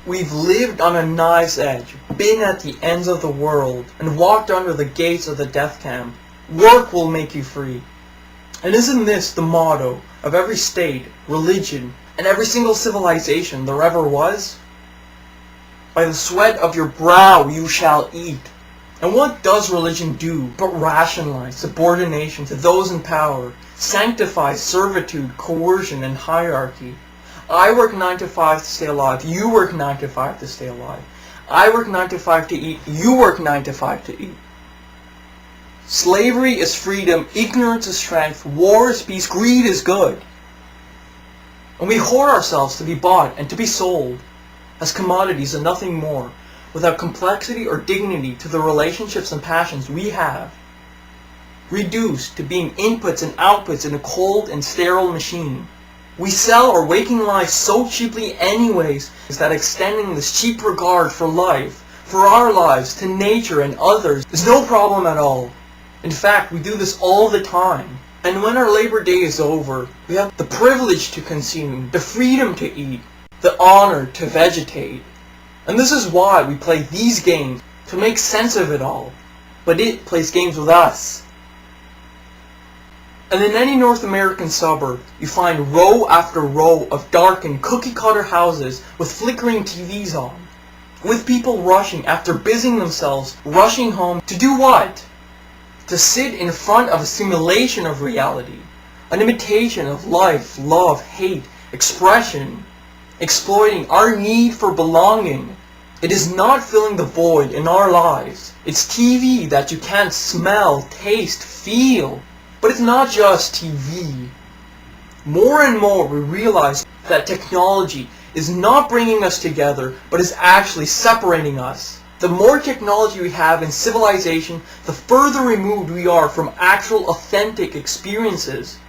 We've lived on a knife's edge, been at the ends of the world, and walked under the gates of the death camp. Work will make you free. And isn't this the motto of every state, religion, and every single civilization there ever was? By the sweat of your brow you shall eat. And what does religion do but rationalize subordination to those in power, sanctify servitude, coercion, and hierarchy? I work 9 to 5 to stay alive, you work 9 to 5 to stay alive. I work 9 to 5 to eat, you work 9 to 5 to eat. Slavery is freedom, ignorance is strength, war is peace, greed is good. And we hoard ourselves to be bought and to be sold as commodities and nothing more, without complexity or dignity to the relationships and passions we have, reduced to being inputs and outputs in a cold and sterile machine. We sell our waking lives so cheaply anyways that extending this cheap regard for life, for our lives, to nature and others is no problem at all. In fact, we do this all the time. And when our labor day is over, we have the privilege to consume, the freedom to eat, the honor to vegetate. And this is why we play these games, to make sense of it all. But it plays games with us. And in any North American suburb, you find row after row of darkened cookie-cutter houses with flickering TVs on, with people rushing after busying themselves, rushing home to do what? To sit in front of a simulation of reality, an imitation of life, love, hate, expression, exploiting our need for belonging. It is not filling the void in our lives. It's TV that you can't smell, taste, feel. But it's not just TV. More and more we realize that technology is not bringing us together, but is actually separating us. The more technology we have in civilization, the further removed we are from actual authentic experiences,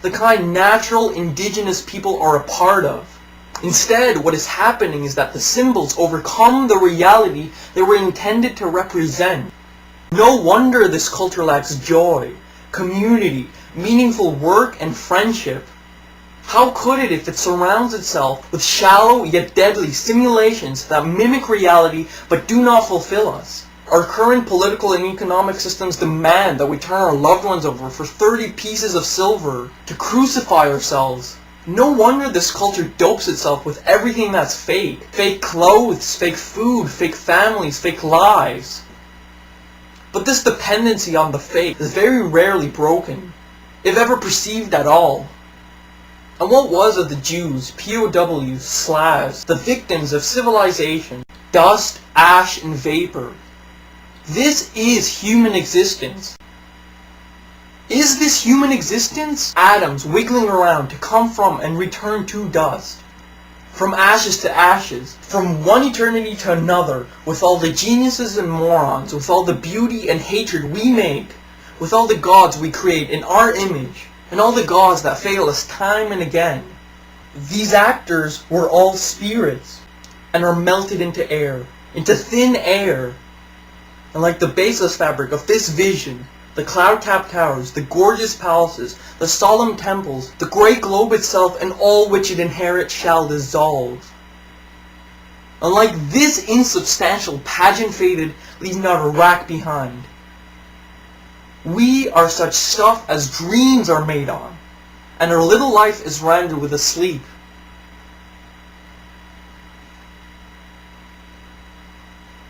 the kind natural indigenous people are a part of. Instead, what is happening is that the symbols overcome the reality they were intended to represent. No wonder this culture lacks joy, community, meaningful work, and friendship. How could it if it surrounds itself with shallow yet deadly simulations that mimic reality but do not fulfill us? Our current political and economic systems demand that we turn our loved ones over for 30 pieces of silver to crucify ourselves. No wonder this culture dopes itself with everything that's fake. Fake clothes, fake food, fake families, fake lives. But this dependency on the fake is very rarely broken, if ever perceived at all. And what was of the Jews, POWs, Slavs, the victims of civilization, dust, ash, and vapor? This is human existence. Is this human existence? Atoms wiggling around to come from and return to dust. From ashes to ashes, from one eternity to another, with all the geniuses and morons, with all the beauty and hatred we make, with all the gods we create in our image, and all the gods that fail us time and again. These actors were all spirits, and are melted into air, into thin air. And like the baseless fabric of this vision, the cloud-capped towers, the gorgeous palaces, the solemn temples, the great globe itself, and all which it inherits shall dissolve. And like this insubstantial pageant faded, leaving not a rack behind. We are such stuff as dreams are made on, and our little life is rendered with a sleep